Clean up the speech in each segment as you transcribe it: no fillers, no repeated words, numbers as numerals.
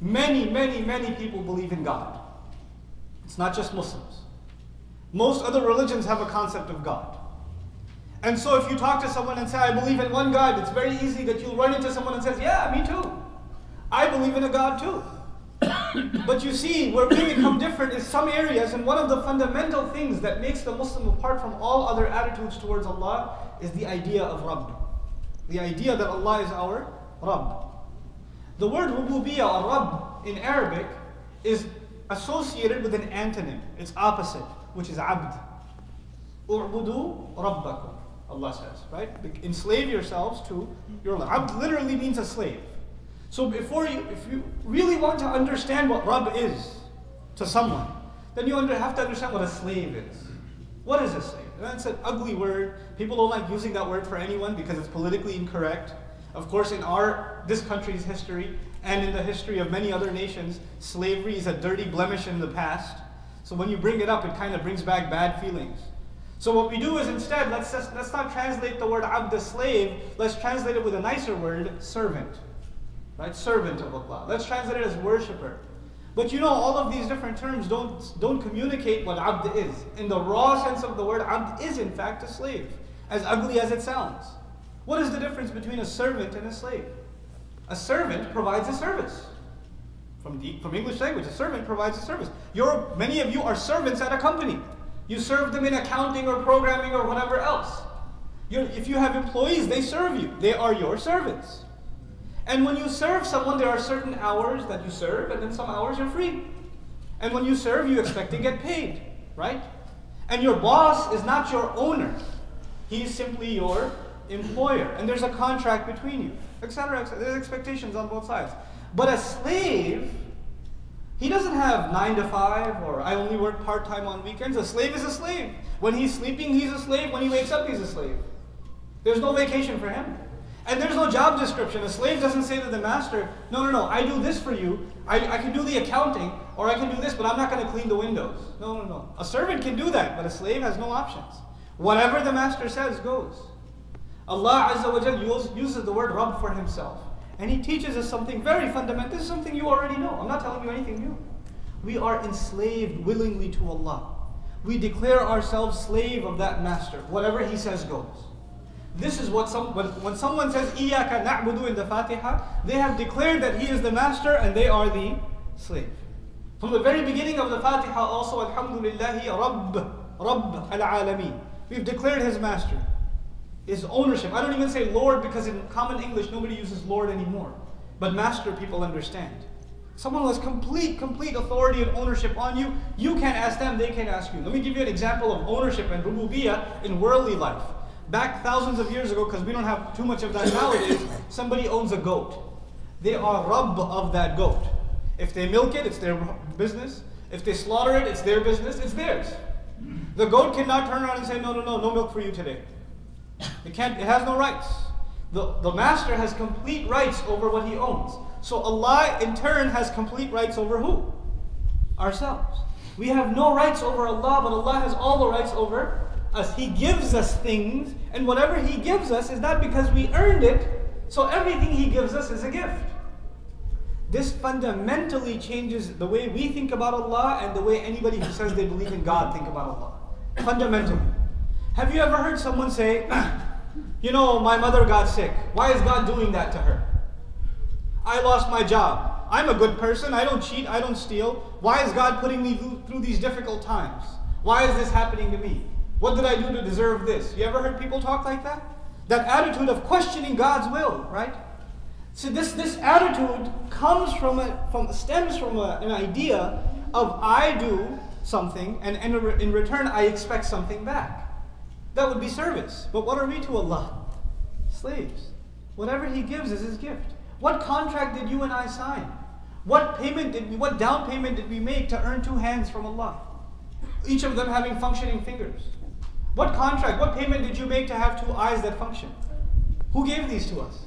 Many people believe in God. It's not just Muslims. Most other religions have a concept of God. And so if you talk to someone and say, I believe in one God, it's very easy that you'll run into someone and says, yeah, me too. I believe in a God too. But you see, where we become different is some areas, and one of the fundamental things that makes the Muslim apart from all other attitudes towards Allah is the idea of Rabb. The idea that Allah is our Rabb. The word rububiyyah or Rabb in Arabic is associated with an antonym, its opposite, which is abd. U'budu rabbakum, Allah says, right? Enslave yourselves to your Lord. Abd literally means a slave. So if you really want to understand what Rabb is to someone, then you have to understand what a slave is. What is a slave? And that's an ugly word. People don't like using that word for anyone because it's politically incorrect. Of course, in this country's history and in the history of many other nations, slavery is a dirty blemish in the past. So when you bring it up, it kind of brings back bad feelings. So what we do is instead, let's not translate the word abd, slave. Let's translate it with a nicer word, servant. Right? Servant of Allah. Let's translate it as worshipper. But you know, all of these different terms don't communicate what abd is. In the raw sense of the word, abd is in fact a slave, as ugly as it sounds. What is the difference between a servant and a slave? A servant provides a service. From English language, a servant provides a service. Many of you are servants at a company. You serve them in accounting or programming or whatever else. If you have employees, they serve you. They are your servants. And when you serve someone, there are certain hours that you serve, and then some hours you're free. And when you serve, you expect to get paid, right? And your boss is not your owner. He's simply your employer. And there's a contract between you, etc. There's expectations on both sides. But a slave, he doesn't have 9 to 5, or I only work part-time on weekends. A slave is a slave. When he's sleeping, he's a slave. When he wakes up, he's a slave. There's no vacation for him. And there's no job description. A slave doesn't say to the master, no, I do this for you. I can do the accounting, or I can do this, but I'm not going to clean the windows. No. A servant can do that, but a slave has no options. Whatever the master says goes. Allah Azza wa Jal uses the word Rabb for himself. And he teaches us something very fundamental. This is something you already know. I'm not telling you anything new. We are enslaved willingly to Allah. We declare ourselves slave of that master. Whatever he says goes. This is what when someone says Iyaka na'budu in the Fatiha, they have declared that he is the master and they are the slave. From the very beginning of the Fatiha also, alhamdulillah, Rabb al-Alameen. We've declared his master, his ownership. I don't even say Lord because in common English nobody uses Lord anymore. But master people understand. Someone who has complete authority and ownership on you, you can't ask them, they can't ask you. Let me give you an example of ownership and rububiyyah in worldly life. Back thousands of years ago, because we don't have too much of that nowadays, somebody owns a goat. They are Rabb of that goat. If they milk it, it's their business. If they slaughter it, it's their business, it's theirs. The goat cannot turn around and say, no milk for you today. It has no rights. The master has complete rights over what he owns. So Allah in turn has complete rights over who? Ourselves. We have no rights over Allah, but Allah has all the rights over us. He gives us things, and whatever He gives us is not because we earned it, so everything He gives us is a gift. This fundamentally changes the way we think about Allah and the way anybody who says they believe in God think about Allah. Fundamentally. Have you ever heard someone say, my mother got sick. Why is God doing that to her? I lost my job. I'm a good person. I don't cheat. I don't steal. Why is God putting me through these difficult times? Why is this happening to me? What did I do to deserve this? You ever heard people talk like that? That attitude of questioning God's will, right? So this attitude stems from an idea of I do something and in return I expect something back. That would be service. But what are we to Allah? Slaves. Whatever He gives is His gift. What contract did you and I sign? What down payment did we make to earn 2 hands from Allah? Each of them having functioning fingers. What contract, what payment did you make to have 2 eyes that function? Who gave these to us?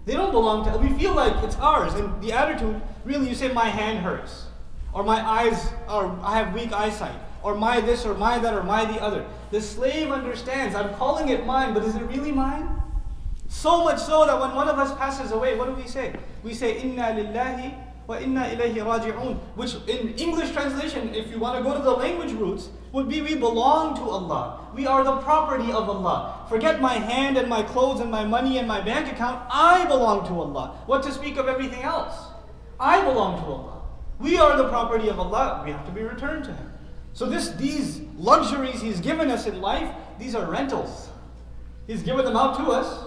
They don't belong to us. We feel like it's ours. And the attitude, really you say my hand hurts. Or my eyes, or I have weak eyesight. Or my this, or my that, or my the other. The slave understands, I'm calling it mine, but is it really mine? So much so that when one of us passes away, what do we say? We say, Inna lillahi وَإِنَّا إِلَيْهِ رَاجِعُونَ, which in English translation, if you want to go to the language roots, would be we belong to Allah. We are the property of Allah. Forget my hand and my clothes and my money and my bank account. I belong to Allah. What to speak of everything else? I belong to Allah. We are the property of Allah. We have to be returned to Him. So these luxuries He's given us in life, these are rentals. He's given them out to us.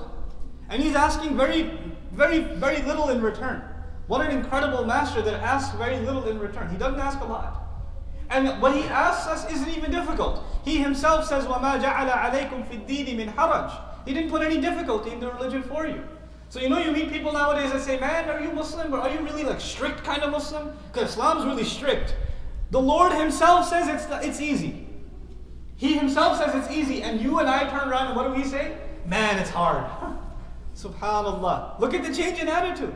And He's asking very, very, very little in return. What an incredible master that asks very little in return. He doesn't ask a lot. And what He asks us isn't even difficult. He Himself says, وَمَا جَعَلَ عَلَيْكُمْ فِي الدِّينِ مِنْ حَرَجٍ. He didn't put any difficulty in the religion for you. So you meet people nowadays that say, man, are you Muslim? But are you really like strict kind of Muslim? Because Islam's really strict. The Lord Himself says it's easy. He Himself says it's easy. And you and I turn around and what do we say? Man, it's hard. Subhanallah. Look at the change in attitude.